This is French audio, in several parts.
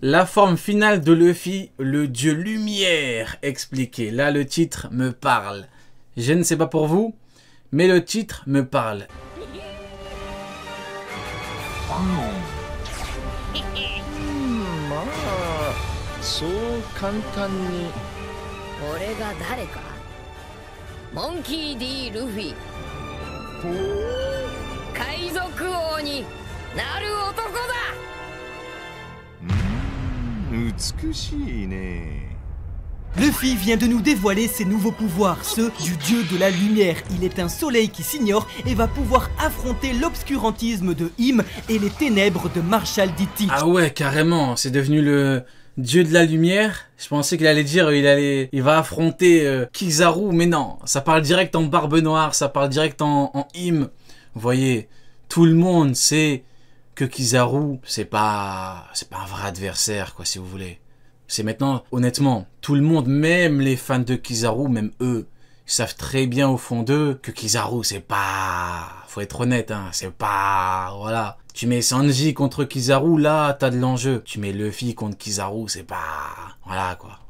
La forme finale de Luffy, le dieu lumière expliqué. Là, le titre me parle. Je ne sais pas pour vous, mais le titre me parle. そう簡単に俺が誰かモンキー D ルフィ海賊王になる男だ。美しいね。 Luffy vient de nous dévoiler ses nouveaux pouvoirs, ceux du dieu de la lumière. Il est un soleil qui s'ignore et va pouvoir affronter l'obscurantisme de Im et les ténèbres de Marshall D. Teach. Ah ouais, carrément, c'est devenu le dieu de la lumière. Je pensais qu'il allait dire il va affronter Kizaru, mais non, ça parle direct en Barbe Noire, ça parle direct en Im. Vous voyez, tout le monde sait que Kizaru, c'est pas un vrai adversaire, quoi, si vous voulez. C'est maintenant, honnêtement, tout le monde, même les fans de Kizaru, même eux, ils savent très bien au fond d'eux que Kizaru, c'est pas... Faut être honnête, hein, c'est pas... Voilà. Tu mets Sanji contre Kizaru, là, t'as de l'enjeu. Tu mets Luffy contre Kizaru, c'est pas... Voilà, quoi.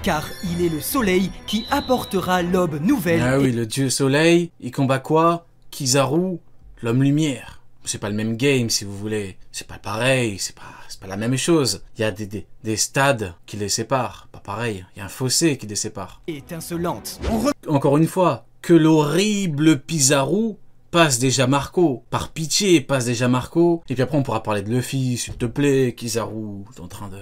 Car il est le soleil qui apportera l'aube nouvelle. Ah oui, le dieu soleil, il combat quoi? Kizaru, l'homme lumière. C'est pas le même game, si vous voulez. C'est pas pareil, c'est pas la même chose. Il y a des stades qui les séparent. Pas pareil. Il y a un fossé qui les sépare. Étincelante. Encore une fois, que l'horrible Pizarro passe déjà Marco. Par pitié, passe déjà Marco. Et puis après, on pourra parler de Luffy, s'il te plaît. Kizaru, t'es en train de...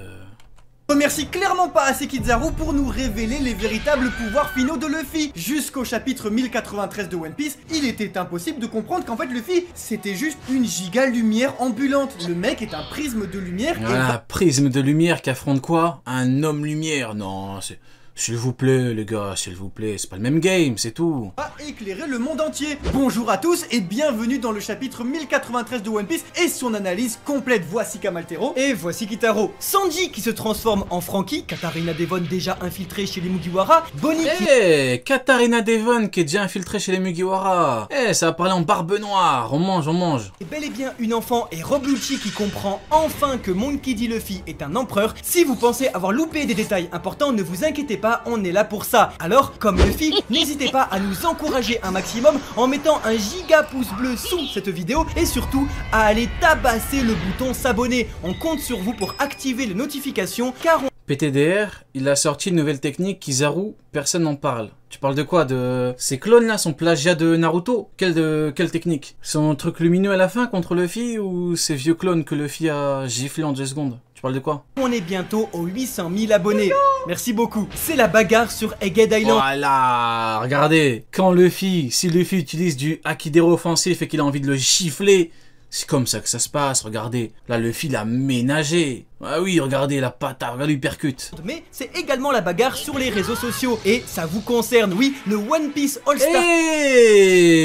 Remercie clairement pas assez Kizaru pour nous révéler les véritables pouvoirs finaux de Luffy. Jusqu'au chapitre 1093 de One Piece, il était impossible de comprendre qu'en fait Luffy, c'était juste une giga lumière ambulante. Le mec est un prisme de lumière. Voilà, prisme de lumière qui affronte quoi? Un homme lumière. Non, c'est... S'il vous plaît, les gars, s'il vous plaît, c'est pas le même game, c'est tout. Va éclairer le monde entier. Bonjour à tous et bienvenue dans le chapitre 1093 de One Piece et son analyse complète. Voici Kamaltero et voici Kitaro. Sanji qui se transforme en Franky, Katarina Devon déjà infiltrée chez les Mugiwara, Bonnie qui... Katarina Devon qui est déjà infiltrée chez les Mugiwara. Ça va parler en Barbe Noire, on mange, on mange. Et bel et bien une enfant et Rob Lucci qui comprend enfin que Monkey D. Luffy est un empereur. Si vous pensez avoir loupé des détails importants, ne vous inquiétez pas. On est là pour ça. Alors, comme Luffy, n'hésitez pas à nous encourager un maximum en mettant un giga pouce bleu sous cette vidéo et surtout à aller tabasser le bouton s'abonner. On compte sur vous pour activer les notifications car on... PTDR, il a sorti une nouvelle technique, Kizaru, personne n'en parle. Tu parles de quoi? De ces clones là, son plagiat de Naruto? Quelle technique? Son truc lumineux à la fin contre Luffy ou ces vieux clones que Luffy a giflé en 2 secondes? Tu parles de quoi? On est bientôt aux 800 000 abonnés. Merci beaucoup. C'est la bagarre sur Egghead Island. Voilà, regardez. Si Luffy utilise du Akidero offensif et qu'il a envie de le gifler, c'est comme ça que ça se passe, regardez. Là, Luffy l'a ménagé. Ah oui, regardez la patate, regardez, il percute. Mais c'est également la bagarre sur les réseaux sociaux. Et ça vous concerne, oui, le One Piece All-Star.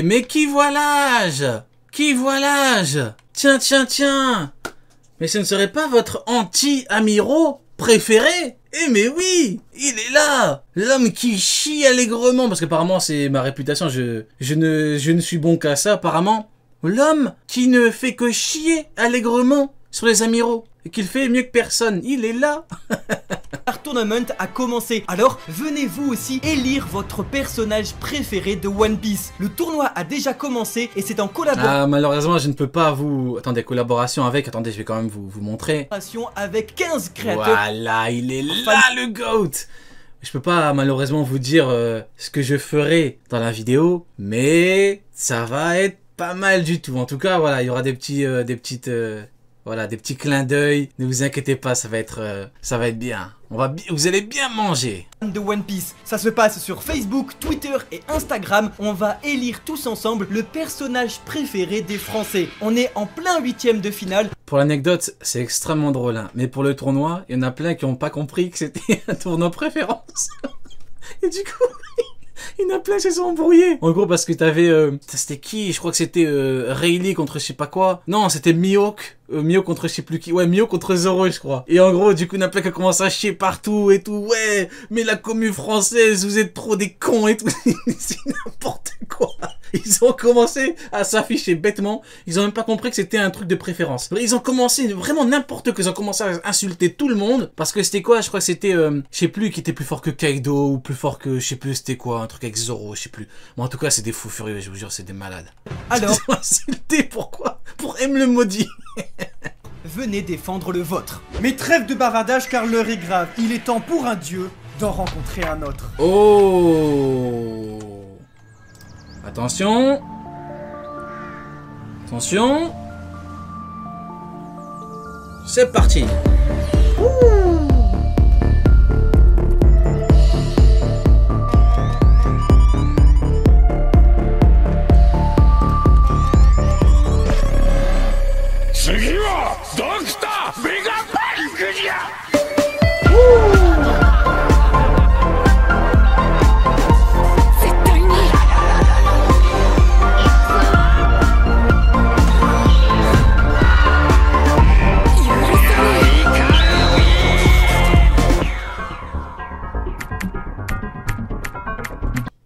Mais qui voit l'âge? Qui voit l'âge? Tiens. Mais ce ne serait pas votre anti-Amiro préféré? Mais oui, il est là, l'homme qui chie allègrement, parce qu'apparemment c'est ma réputation, je ne suis bon qu'à ça apparemment. L'homme qui ne fait que chier allègrement sur les amiraux, et qu'il fait mieux que personne, il est là. Tournament a commencé, alors venez vous aussi élire votre personnage préféré de One Piece. Le tournoi a déjà commencé et c'est en collaboration... Ah malheureusement je ne peux pas vous... Attendez, collaboration avec... Attendez, je vais quand même vous montrer. Avec 15 créateurs. Voilà, il est là le GOAT. Je peux pas malheureusement vous dire ce que je ferai dans la vidéo, mais ça va être pas mal du tout. En tout cas, voilà, il y aura des petits clins d'œil. Ne vous inquiétez pas, ça va être bien. Vous allez bien manger. De One Piece, ça se passe sur Facebook, Twitter et Instagram. On va élire tous ensemble le personnage préféré des Français. On est en plein 8e de finale. Pour l'anecdote, c'est extrêmement drôle, hein. Mais pour le tournoi, il y en a plein qui n'ont pas compris que c'était un tournoi préférence. Et du coup... Il y en a plein qui se sont embrouillés. En gros, parce que t'avais... c'était qui? Je crois que c'était Rayleigh contre je sais pas quoi. Non, c'était Mihawk. Mihawk contre je sais plus qui. Ouais, Mihawk contre Zoro, je crois. Et en gros, du coup, il y en a plein qui commencent à chier partout et tout. Ouais, mais la commu française, vous êtes trop des cons et tout. C'est n'importe quoi. Ils ont commencé à s'afficher bêtement. Ils ont même pas compris que c'était un truc de préférence. Ils ont commencé vraiment n'importe quoi. Ils ont commencé à insulter tout le monde. Parce que c'était quoi? Je crois que c'était, je sais plus, qui était plus fort que Kaido ou plus fort que, je sais plus, c'était quoi, un truc avec Zoro, je sais plus. Bon, en tout cas, c'est des fous furieux, je vous jure, c'est des malades. Alors, Ils ont insulté, pourquoi? Pour M le maudit. venez défendre le vôtre. Mais trêve de bavardage car l'heure est grave. Il est temps pour un dieu d'en rencontrer un autre. Oh! Attention! Attention! C'est parti!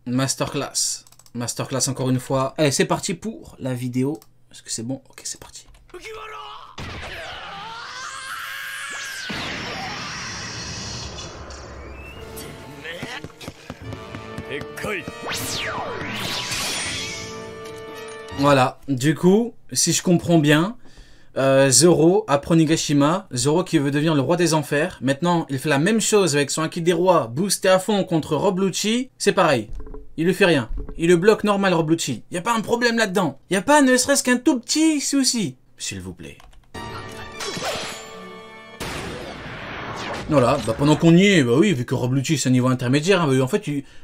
Masterclass. Masterclass encore une fois. Allez, c'est parti pour la vidéo. Est-ce que c'est bon? Ok, c'est parti. Voilà, du coup, si je comprends bien, Zoro apprend Nigashima, Zoro qui veut devenir le roi des enfers. Maintenant, il fait la même chose avec son Haki des rois, boosté à fond contre Rob Lucci. C'est pareil, il lui fait rien. Il le bloque normal, Rob Lucci. Y a pas un problème là-dedans. Y a pas ne serait-ce qu'un tout petit souci. S'il vous plaît. Voilà, bah pendant qu'on y est, bah oui, vu que Rob Lucci c'est un niveau intermédiaire, hein, bah, en fait,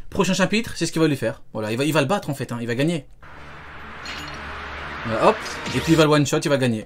prochain chapitre, c'est ce qu'il va lui faire. Voilà, il va le battre en fait, hein, il va gagner. Voilà, hop, et puis il va le one shot, il va gagner.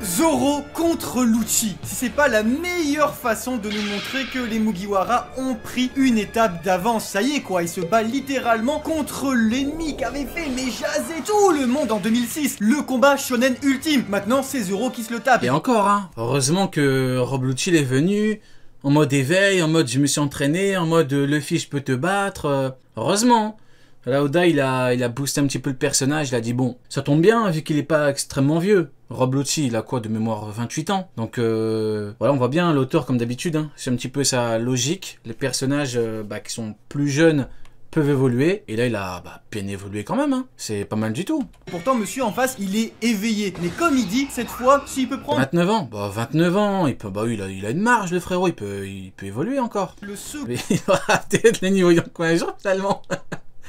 Zoro contre Lucci. Si c'est pas la meilleure façon de nous montrer que les Mugiwara ont pris une étape d'avance. Ça y est quoi, il se bat littéralement contre l'ennemi qu'avait fait mais jaser tout le monde en 2006. Le combat shonen ultime. Maintenant c'est Zoro qui se le tape. Et encore, hein, heureusement que Rob Lucci est venu en mode éveil, en mode je me suis entraîné, en mode Luffy je peux te battre. Heureusement. Là, Oda, il a boosté un petit peu le personnage, il a dit bon, ça tombe bien, vu qu'il est pas extrêmement vieux. Rob Lucci, il a quoi de mémoire 28 ans. Donc, voilà, on voit bien l'auteur comme d'habitude, hein. C'est un petit peu sa logique. Les personnages qui sont plus jeunes peuvent évoluer. Et là, il a bien évolué quand même, hein. C'est pas mal du tout. Pourtant, monsieur en face, il est éveillé. Mais comme il dit, cette fois, s'il peut prendre... 29 ans. Bah, 29 ans, il peut, oui, il a une marge, le frérot, il peut évoluer encore. Le second... Mais il va peut-être les niveaux quoi, jour, finalement.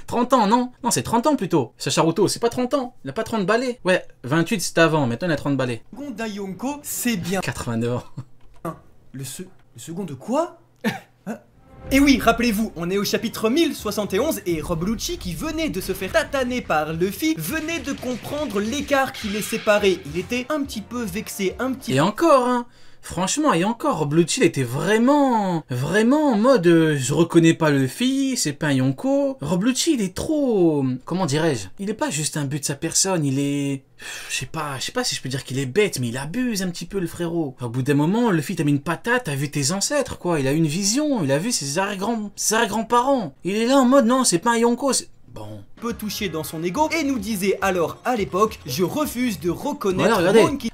30 ans, non? Non, c'est 30 ans plutôt. Sacharuto, c'est pas 30 ans. Il a pas 30 balais. Ouais, 28 c'était avant, maintenant il a 30 balais. Le second d'Ayonko, c'est bien. 89 ans. Le second de quoi? Et oui, rappelez-vous, on est au chapitre 1071 et Rob Lucci, qui venait de se faire tataner par Luffy, venait de comprendre l'écart qui les séparait. Il était un petit peu vexé, un petit... Et encore, hein. Franchement, et encore, Rob Lucci, il était vraiment en mode je reconnais pas Luffy, c'est pas un Yonko. Rob Lucci, il est trop... Comment dirais-je? Il est pas juste un but de sa personne, il est... Je sais pas si je peux dire qu'il est bête, mais il abuse un petit peu le frérot. Au bout d'un moment, Luffy t'a mis une patate, t'as vu tes ancêtres, quoi. Il a eu une vision, il a vu ses arrière-grands-parents. Il est là en mode non, c'est pas un Yonko, c'est... Bon. Peu touché dans son ego et nous disait alors à l'époque, je refuse de reconnaître... Voilà, regardez.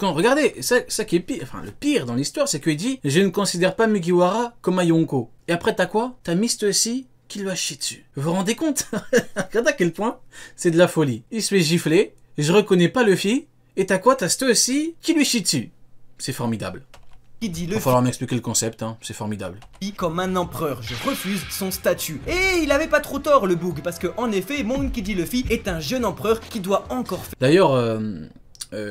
Regardez, ça qui est pire, enfin le pire dans l'histoire, c'est qu'il dit « Je ne considère pas Mugiwara comme un Yonko ». Et après t'as quoi? T'as Mr. C qui lui a chié dessus. Vous vous rendez compte? Regardez à quel point c'est de la folie. Il se fait gifler, je reconnais pas Luffy, et t'as quoi? T'as Mr. C qui lui chie dessus. C'est formidable. Il dit Il va falloir m'expliquer le concept, hein. C'est formidable. Comme un empereur, je refuse son statut. Et il avait pas trop tort le bug, parce que en effet, Monkey D. Luffy est un jeune empereur qui doit encore faire... D'ailleurs,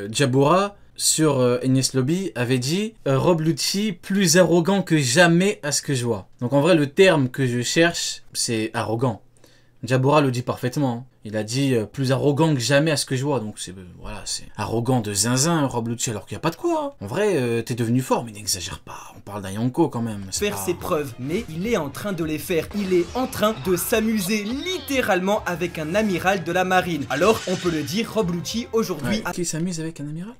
Jabura sur Enies Lobby avait dit Rob Lucci plus arrogant que jamais à ce que je vois. Donc en vrai le terme que je cherche c'est arrogant. Jabura le dit parfaitement. Il a dit plus arrogant que jamais à ce que je vois. Donc c'est voilà, c'est arrogant de zinzin, Rob Lucci, alors qu'il n'y a pas de quoi. Hein. En vrai, t'es devenu fort, mais n'exagère pas. On parle d'un Yonko quand même. Faire pas... ses preuves, mais il est en train de les faire. Il est en train de s'amuser littéralement avec un amiral de la marine. Alors, on peut le dire, Rob Lucci aujourd'hui Qui s'amuse avec un amiral?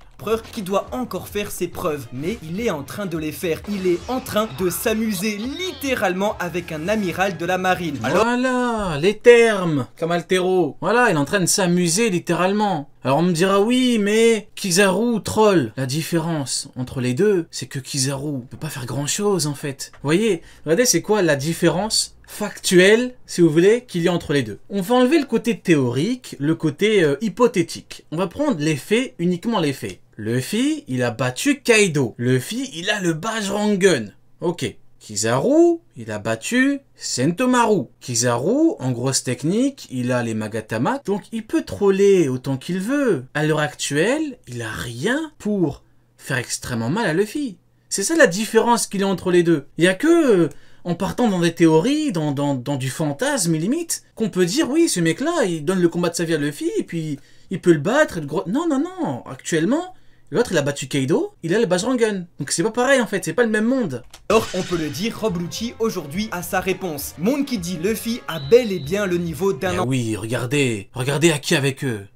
qui doit encore faire ses preuves, mais il est en train de les faire. Il est en train de s'amuser littéralement avec un amiral de la marine. Alors, voilà, les termes, comme Altero. Voilà, il est en train de s'amuser littéralement. Alors on me dira oui, mais Kizaru troll. La différence entre les deux, c'est que Kizaru peut pas faire grand chose en fait. Vous voyez, regardez c'est quoi la différence factuelle, si vous voulez, qu'il y a entre les deux. On va enlever le côté théorique, le côté hypothétique. On va prendre les faits, uniquement les faits. Luffy, il a battu Kaido. Luffy, il a le Bajrangun. Ok. Kizaru, il a battu Sentomaru. Kizaru, en grosse technique, il a les Magatama, donc il peut troller autant qu'il veut. À l'heure actuelle, il a rien pour faire extrêmement mal à Luffy. C'est ça la différence qu'il y a entre les deux. Il y a que, en partant dans des théories, dans du fantasme limite, qu'on peut dire, oui, ce mec-là, il donne le combat de sa vie à Luffy, et puis il peut le battre. Non, non, non, actuellement... L'autre, il a battu Kaido, il a le Bajrangun. Donc c'est pas pareil en fait, c'est pas le même monde. Alors, on peut le dire, Rob Lucci aujourd'hui a sa réponse. Monkey D. Luffy a bel et bien le niveau d'un oui, regardez Haki avec eux.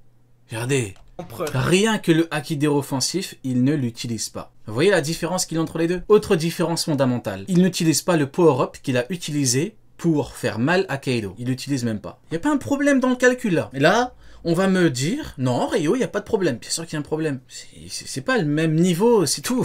Regardez. empereur. Rien que le Haki d'air offensif, il ne l'utilise pas. Vous voyez la différence qu'il y a entre les deux? Autre différence fondamentale. Il n'utilise pas le power-up qu'il a utilisé pour faire mal à Kaido. Il l'utilise même pas. Il n'y a pas un problème dans le calcul là. Et là... On va me dire, non, Rio, il n'y a pas de problème. Bien sûr qu'il y a un problème. C'est pas le même niveau, c'est tout.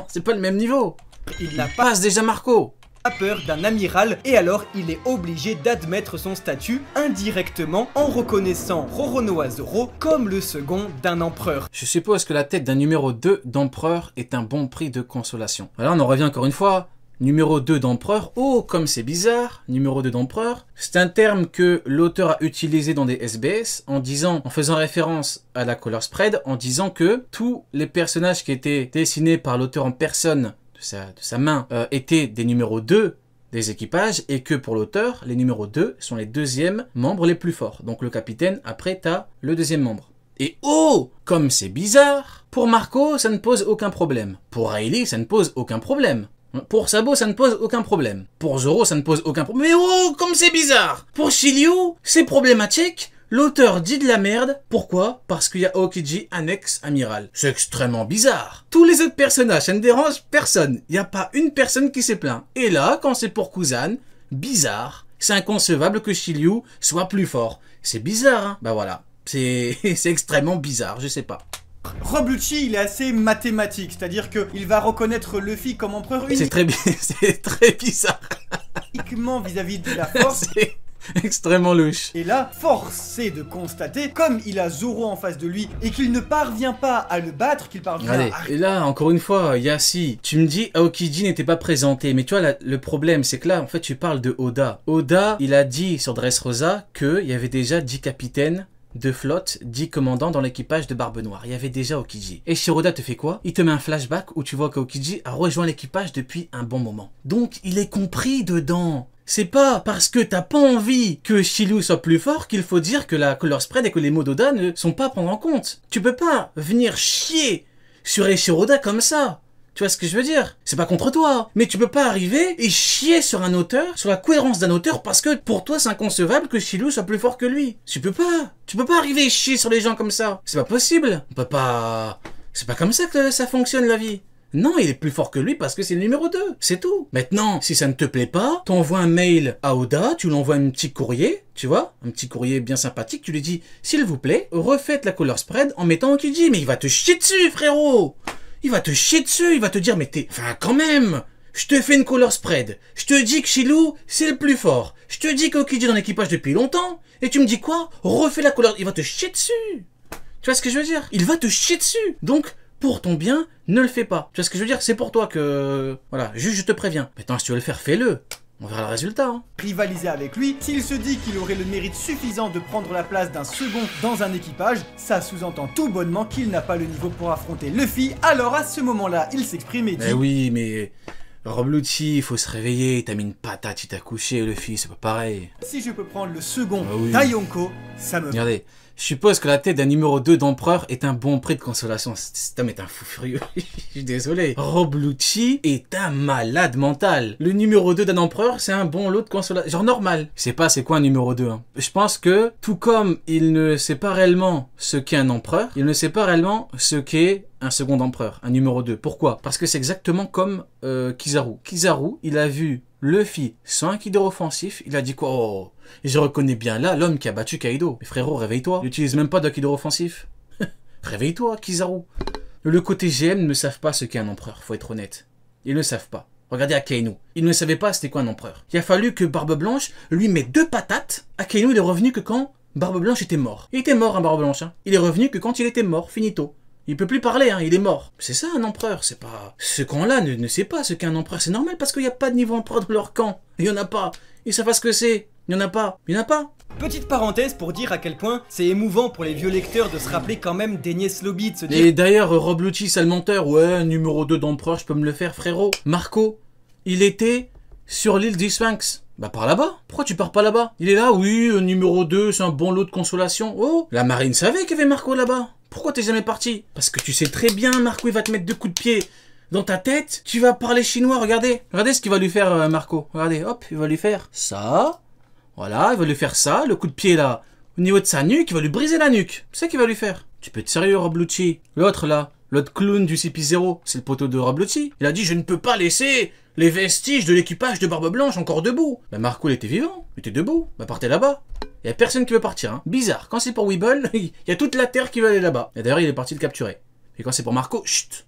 C'est pas le même niveau. Il n'a Passe déjà Marco. pas peur d'un amiral et alors il est obligé d'admettre son statut indirectement en reconnaissant Roronoa Zoro comme le second d'un empereur. Je suppose que la tête d'un numéro 2 d'empereur est un bon prix de consolation. Alors on en revient encore une fois. Numéro 2 d'empereur, oh comme c'est bizarre, numéro 2 d'empereur, c'est un terme que l'auteur a utilisé dans des SBS en disant, en faisant référence à la color spread, en disant que tous les personnages qui étaient dessinés par l'auteur en personne de sa main étaient des numéros 2 des équipages et que pour l'auteur, les numéros 2 sont les deuxièmes membres les plus forts. Donc le capitaine, après t'as le deuxième membre. Et oh, comme c'est bizarre, pour Marco, ça ne pose aucun problème. Pour Rayleigh, ça ne pose aucun problème. Pour Sabo, ça ne pose aucun problème. Pour Zoro, ça ne pose aucun problème. Mais oh, comme c'est bizarre! Pour Shiryu, c'est problématique. L'auteur dit de la merde. Pourquoi? Parce qu'il y a Aokiji, un ex-amiral. C'est extrêmement bizarre. Tous les autres personnages, ça ne dérange personne. Il n'y a pas une personne qui s'est plaint. Et là, quand c'est pour Kuzan, bizarre. C'est inconcevable que Shiryu soit plus fort. C'est bizarre, hein? Bah voilà. C'est extrêmement bizarre, je sais pas. Rob Lucci, il est assez mathématique, c'est-à-dire qu'il va reconnaître Luffy comme empereur c'est très bizarre. uniquement vis-à-vis de la force. C'est extrêmement louche. Et là, force est de constater, comme il a Zoro en face de lui et qu'il ne parvient pas à le battre, qu'il parvient Allez, à... et là, encore une fois, Yassi, tu me dis Aokiji n'était pas présenté, mais tu vois, le problème, c'est que là, en fait, tu parles de Oda. Oda, il a dit sur Dressrosa qu'il y avait déjà 10 capitaines de flotte, 10 commandants dans l'équipage de Barbe Noire. Il y avait déjà Aokiji. Et Shiroda te fait quoi? Il te met un flashback où tu vois qu'Aokiji a rejoint l'équipage depuis un bon moment. Donc, il est compris dedans. C'est pas parce que t'as pas envie que Shiryu soit plus fort qu'il faut dire que la color spread et que les mots d'Oda ne sont pas à prendre en compte. Tu peux pas venir chier sur les Shiroda comme ça. Tu vois ce que je veux dire? C'est pas contre toi, mais tu peux pas arriver et chier sur un auteur, sur la cohérence d'un auteur, parce que pour toi c'est inconcevable que Shiryu soit plus fort que lui. Tu peux pas arriver et chier sur les gens comme ça. C'est pas possible. On peut pas... C'est pas comme ça que ça fonctionne la vie. Non, il est plus fort que lui parce que c'est le numéro 2, c'est tout. Maintenant, si ça ne te plaît pas, t'envoies un mail à Oda, tu l'envoies un petit courrier, tu vois, un petit courrier bien sympathique, tu lui dis, s'il vous plaît, refaites la color spread en mettant Aokiji, mais il va te chier dessus, frérot. Il va te chier dessus, il va te dire, mais t'es... Enfin, quand même, je te fais une color spread, je te dis que Shiryu, c'est le plus fort, je te dis qu'Aokiji est dans l'équipage depuis longtemps, et tu me dis quoi? Refais la color... Il va te chier dessus. Tu vois ce que je veux dire? Il va te chier dessus. Donc, pour ton bien, ne le fais pas. Tu vois ce que je veux dire? C'est pour toi que... Voilà, juste je te préviens. Maintenant, si tu veux le faire, fais-le. On verra le résultat. Hein. Rivaliser avec lui, s'il se dit qu'il aurait le mérite suffisant de prendre la place d'un second dans un équipage, ça sous-entend tout bonnement qu'il n'a pas le niveau pour affronter Luffy, alors à ce moment-là, il s'exprime et dit... Mais oui, mais... Roblucci, il faut se réveiller, t'as mis une patate, il t'a couché, Luffy, c'est pas pareil. Si je peux prendre le second Ah oui. Daiyonko, ça me... Regardez, je suppose que la tête d'un numéro 2 d'empereur est un bon prix de consolation. Cet homme est un fou furieux. Je suis désolé. Roblucci est un malade mental. Le numéro 2 d'un empereur, c'est un bon lot de consolation. Genre normal. Je sais pas c'est quoi un numéro 2. Hein. Je pense que, tout comme il ne sait pas réellement ce qu'est un empereur, il ne sait pas réellement ce qu'est un second empereur, un numéro 2. Pourquoi? Parce que c'est exactement comme Kizaru. Kizaru, il a vu Luffy sans un Kido offensif, il a dit quoi? Oh, et je reconnais bien là l'homme qui a battu Kaido. Mais frérot, réveille-toi. Il n'utilise même pas de Kido offensif. Réveille-toi, Kizaru. Le côté GM ne savent pas ce qu'est un empereur, faut être honnête. Ils ne savent pas. Regardez Akainu. Il ne savait pas c'était quoi un empereur. Il a fallu que Barbe Blanche lui mette 2 patates. Akainu, il est revenu que quand Barbe Blanche était mort. Il était mort, hein, Barbe Blanche. Hein. Il est revenu que quand il était mort, finito. Il peut plus parler, hein, il est mort. C'est ça un empereur, c'est pas... Ce camp-là ne sait pas ce qu'est un empereur, c'est normal parce qu'il n'y a pas de niveau empereur dans leur camp. Il y en a pas. Ils savent pas ce que c'est. Il y en a pas. Il y en a pas. Petite parenthèse pour dire à quel point c'est émouvant pour les vieux lecteurs de se rappeler quand même d'Enies Lobby, de se dire... Et d'ailleurs, Roblucci, sale menteur, ouais, numéro 2 d'empereur, je peux me le faire, frérot. Marco, il était sur l'île du Sphinx. Bah par là-bas. Pourquoi tu pars pas là-bas? Il est là, oui, numéro 2, c'est un bon lot de consolation. Oh, la marine savait qu'il y avait Marco là-bas. Pourquoi t'es jamais parti? Parce que tu sais très bien, Marco, il va te mettre 2 coups de pied dans ta tête. Tu vas parler chinois, regardez. Regardez ce qu'il va lui faire, Marco. Regardez, hop, il va lui faire ça. Voilà, il va lui faire ça, le coup de pied là. Au niveau de sa nuque, il va lui briser la nuque. C'est ça qu'il va lui faire. Tu peux être sérieux, Roblucci. L'autre là, l'autre clown du CP0, c'est le poteau de Roblucci. Il a dit, je ne peux pas laisser les vestiges de l'équipage de Barbe Blanche encore debout. Bah Marco, il était vivant, il était debout. Bah partez là-bas. Il y a personne qui veut partir, hein. Bizarre. Quand c'est pour Weeble, il y a toute la terre qui veut aller là-bas. Et d'ailleurs, il est parti le capturer. Et quand c'est pour Marco, chut.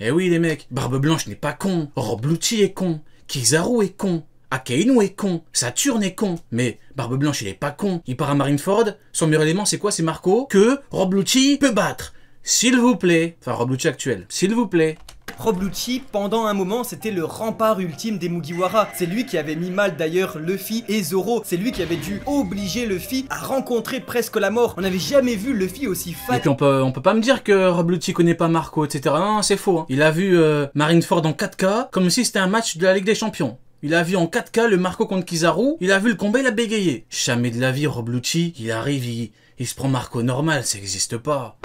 Eh oui, les mecs, Barbe Blanche n'est pas con. Roblucci est con. Kizaru est con. Akainu est con. Saturne est con. Mais Barbe Blanche, il est pas con. Il part à Marineford. Son meilleur élément, c'est quoi? C'est Marco que Roblucci peut battre. S'il vous plaît. Enfin, Roblucci actuel. S'il vous plaît. Roblucci, pendant un moment, c'était le rempart ultime des Mugiwara. C'est lui qui avait mis mal d'ailleurs Luffy et Zoro. C'est lui qui avait dû obliger Luffy à rencontrer presque la mort. On n'avait jamais vu Luffy aussi fat. Et puis on peut pas me dire que Roblucci connaît pas Marco, etc. Non, c'est faux. Hein. Il a vu Marineford en 4K comme si c'était un match de la Ligue des Champions. Il a vu en 4K le Marco contre Kizaru. Il a vu le combat, il a bégayé. Jamais de la vie, Roblucci. Il arrive, il se prend Marco normal, ça existe pas.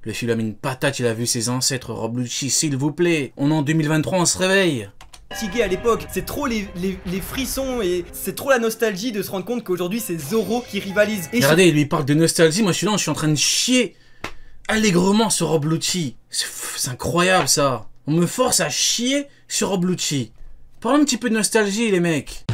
Le fil a mis une patate, il a vu ses ancêtres, Roblucci, s'il vous plaît. On est en 2023, on se réveille. Fatigué à l'époque, c'est trop les frissons et c'est trop la nostalgie de se rendre compte qu'aujourd'hui c'est Zoro qui rivalise. Et regardez, il lui parle de nostalgie, moi je suis là, je suis en train de chier allègrement sur Roblucci. C'est incroyable ça. On me force à chier sur Roblucci. Parlons un petit peu de nostalgie les mecs.